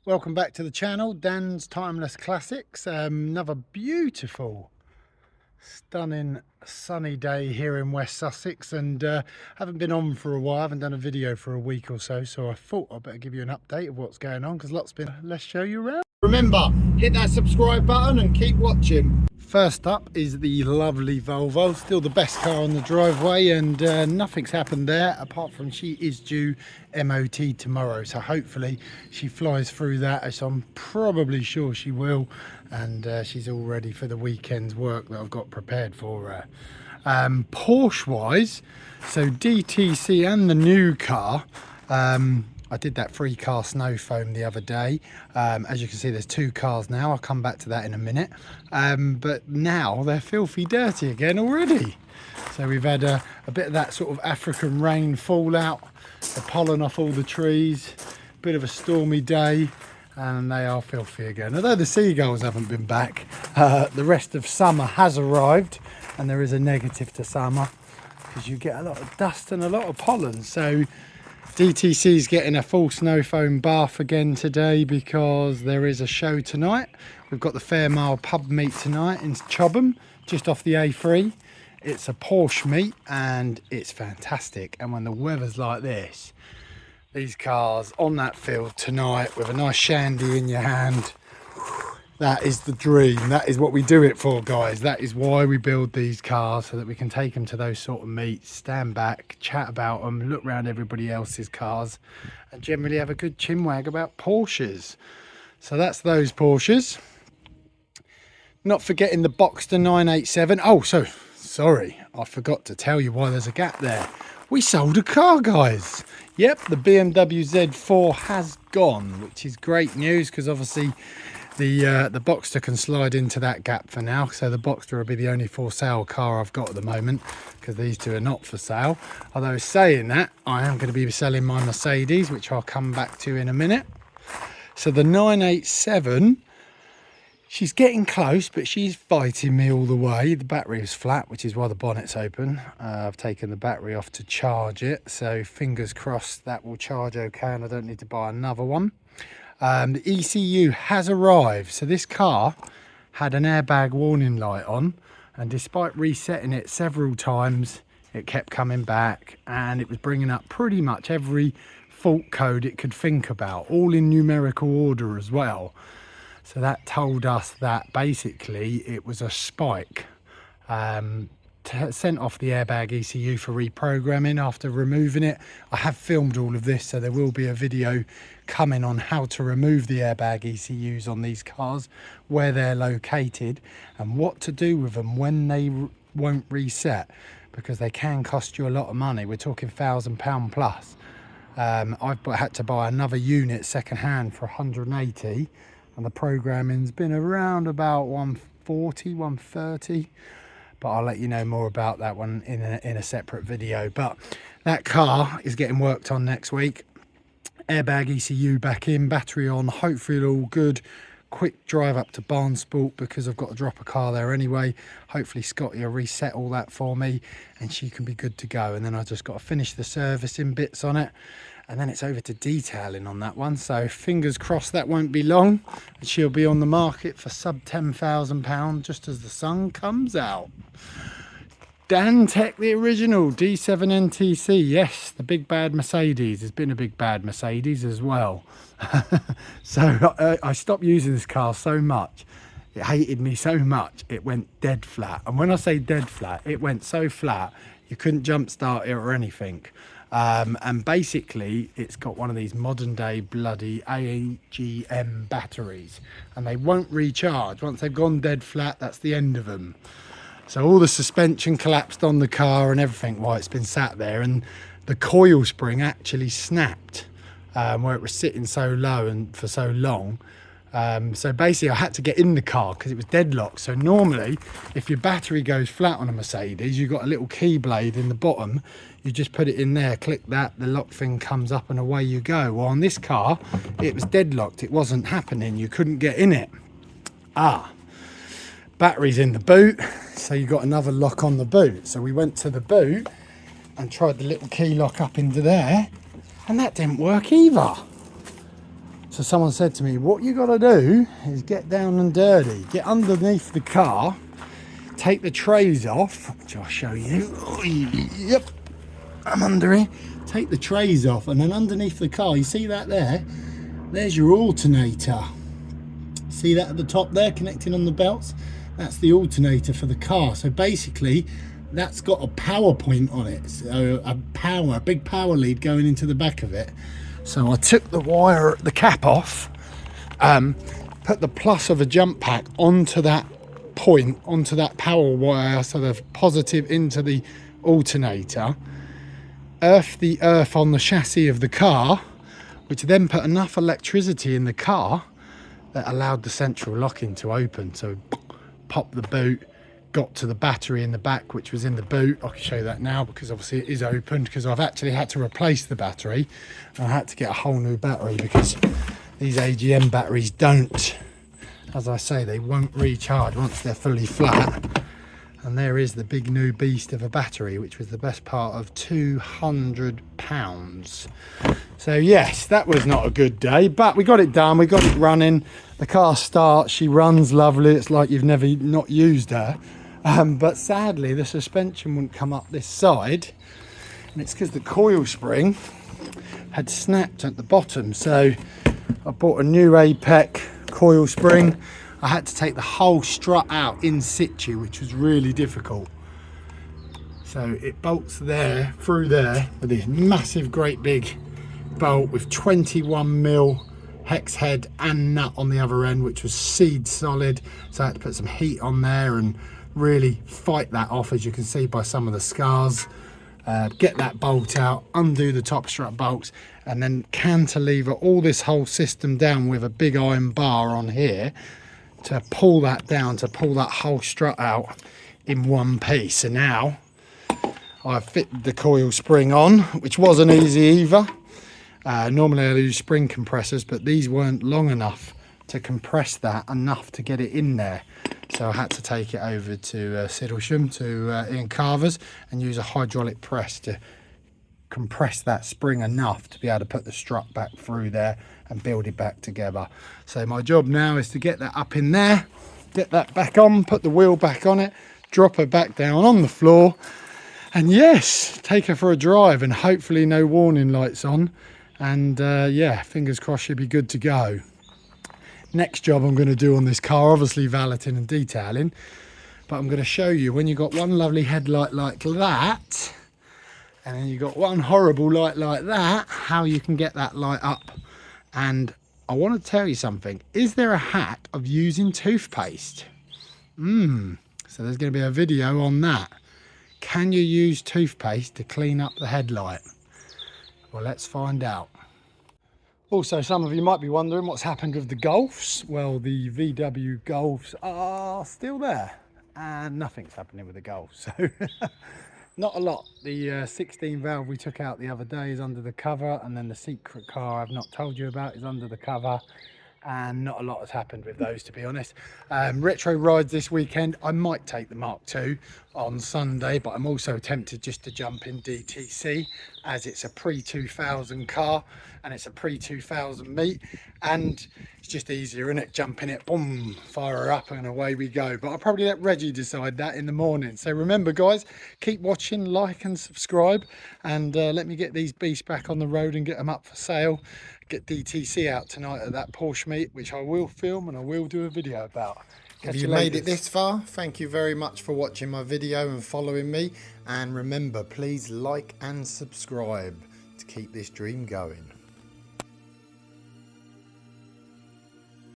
Welcome back to the channel, Dan's Timeless Classics. Another beautiful, stunning sunny day here in West Sussex, and haven't been on for a while. I haven't done a video for a week or so, so I thought I'd better give you an update of what's going on, because let's show you around. Remember, hit that subscribe button and keep watching. First up is the lovely Volvo, still the best car on the driveway, and nothing's happened there apart from she is due MOT tomorrow, so hopefully she flies through that, as I'm probably sure she will, and she's all ready for the weekend's work that I've got prepared for her. Porsche wise, so DTC and the new car, I did that free car snow foam the other day. As you can see, there's two cars now. I'll come back to that in a minute. But now they're filthy dirty again already. So we've had a bit of that sort of African rain fallout, the pollen off all the trees, bit of a stormy day, and they are filthy again. Although the seagulls haven't been back, the rest of summer has arrived, and there is a negative to summer because you get a lot of dust and a lot of pollen. So DTC's getting a full snow foam bath again today because there is a show tonight. We've got the Fair Mile pub meet tonight in Chobham, just off the A3. It's a Porsche meet and it's fantastic. And when the weather's like this, these cars on that field tonight with a nice shandy in your hand, that is the dream. That is what we do it for, guys. That is why we build these cars, so that we can take them to those sort of meets, stand back, chat about them, look around everybody else's cars, and generally have a good chinwag about Porsches. So that's those Porsches. Not forgetting the Boxster 987. Oh, so sorry, I forgot to tell you why there's a gap there. We sold a car, guys. Yep, the BMW Z4 has gone, which is great news, because obviously the Boxster can slide into that gap for now. So the Boxster will be the only for sale car I've got at the moment, because these two are not for sale. Although saying that, I am going to be selling my Mercedes, which I'll come back to in a minute. So the 987, she's getting close, but she's fighting me all the way. The battery is flat, which is why the bonnet's open. I've taken the battery off to charge it, so fingers crossed that will charge okay and I don't need to buy another one. The ECU has arrived. So this car had an airbag warning light on, and despite resetting it several times, it kept coming back, and it was bringing up pretty much every fault code it could think about, all in numerical order as well. So that told us that basically it was a spike. Sent off the airbag ECU for reprogramming after removing it. I have filmed all of this, so there will be a video coming on how to remove the airbag ECUs on these cars, where they're located, and what to do with them when they won't reset, because they can cost you a lot of money. We're talking £1,000 plus. I've had to buy another unit second hand for 180, and the programming's been around about 140, 130. But I'll let you know more about that one in a separate video. But that car is getting worked on next week. Airbag ECU back in, battery on, hopefully all good. Quick drive up to Barnsport, because I've got to drop a car there anyway. Hopefully Scotty will reset all that for me and she can be good to go. And then I just got to finish the servicing bits on it, and then it's over to detailing on that one. So fingers crossed that won't be long, and she'll be on the market for sub £10,000 just as the sun comes out. Dan Tech, the original D7 NTC. Yes, the big bad Mercedes. There's been a big bad Mercedes as well. So I stopped using this car so much. It hated me so much, it went dead flat. And when I say dead flat, it went so flat you couldn't jump start it or anything. And basically it's got one of these modern day bloody AGM batteries, and they won't recharge. Once they've gone dead flat, that's the end of them. So all the suspension collapsed on the car and everything while it's been sat there, and the coil spring actually snapped where it was sitting so low and for so long. So basically I had to get in the car because it was deadlocked. So normally if your battery goes flat on a Mercedes, you've got a little key blade in the bottom, you just put it in there, click that, the lock thing comes up and away you go. Well, on this car it was deadlocked, it wasn't happening, you couldn't get in it. Battery's in the boot, so you got another lock on the boot. So we went to the boot and tried the little key lock up into there, and that didn't work either. So So someone said to me, what you got to do is get down and dirty, get underneath the car, take the trays off, which I'll show you. Yep, I'm under here. Take the trays off, and then underneath the car, you see that there? There's your alternator. See that at the top there, connecting on the belts? That's the alternator for the car. So basically, that's got a power point on it. So a big power lead going into the back of it. So I took the wire, the cap off, put the plus of a jump pack onto that point, onto that power wire, so the positive into the alternator, earthed the earth on the chassis of the car, which then put enough electricity in the car that allowed the central locking to open. So popped the boot, got to the battery in the back, which was in the boot. I can show you that now because obviously it is open, because I've actually had to replace the battery. I had to get a whole new battery because these AGM batteries don't, as I say, they won't recharge once they're fully flat. And there is the big new beast of a battery, which was the best part of £200. So yes, that was not a good day, but we got it done, we got it running. The car starts, she runs lovely, it's like you've never not used her. But sadly, the suspension wouldn't come up this side, and it's because the coil spring had snapped at the bottom. So I bought a new APEC coil spring. I had to take the whole strut out in situ, which was really difficult. So it bolts there, through there, with this massive, great big bolt with 21mm hex head and nut on the other end, which was seed solid. So I had to put some heat on there and really fight that off, as you can see by some of the scars. Get that bolt out, undo the top strut bolts, and then cantilever all this whole system down with a big iron bar on here to pull that down, to pull that whole strut out in one piece. So now I've fitted the coil spring on, which wasn't easy either. Normally I use spring compressors, but these weren't long enough to compress that enough to get it in there. So I had to take it over to Siddlesham, to Ian Carver's, and use a hydraulic press to compress that spring enough to be able to put the strut back through there and build it back together. So my job now is to get that up in there, get that back on, put the wheel back on it, drop her back down on the floor, and yes, take her for a drive, and hopefully no warning lights on, and yeah, fingers crossed she'll be good to go. Next job I'm going to do on this car, obviously valeting and detailing, but I'm going to show you when you've got one lovely headlight like that, and then you've got one horrible light like that, how you can get that light up. And I want to tell you something. Is there a hack of using toothpaste? So there's going to be a video on that. Can you use toothpaste to clean up the headlight? Well, let's find out. Also, some of you might be wondering what's happened with the Golfs. Well, the VW Golfs are still there, and nothing's happening with the Golf. So not a lot. The 16 valve we took out the other day is under the cover, and then the secret car I've not told you about is under the cover, and not a lot has happened with those, to be honest. Retro rides this weekend. I might take the Mark II on Sunday, but I'm also tempted just to jump in DTC, as it's a pre-2000 car and it's a pre-2000 meet, and it's just easier, isn't it? Jump in it, boom, fire her up, and away we go. But I'll probably let Reggie decide that in the morning. So remember, guys, keep watching, like and subscribe, and let me get these beasts back on the road and get them up for sale. Get DTC out tonight at that Porsche meet, which I will film and I will do a video about. If you made it this far, thank you very much for watching my video and following me. And remember, please like and subscribe to keep this dream going.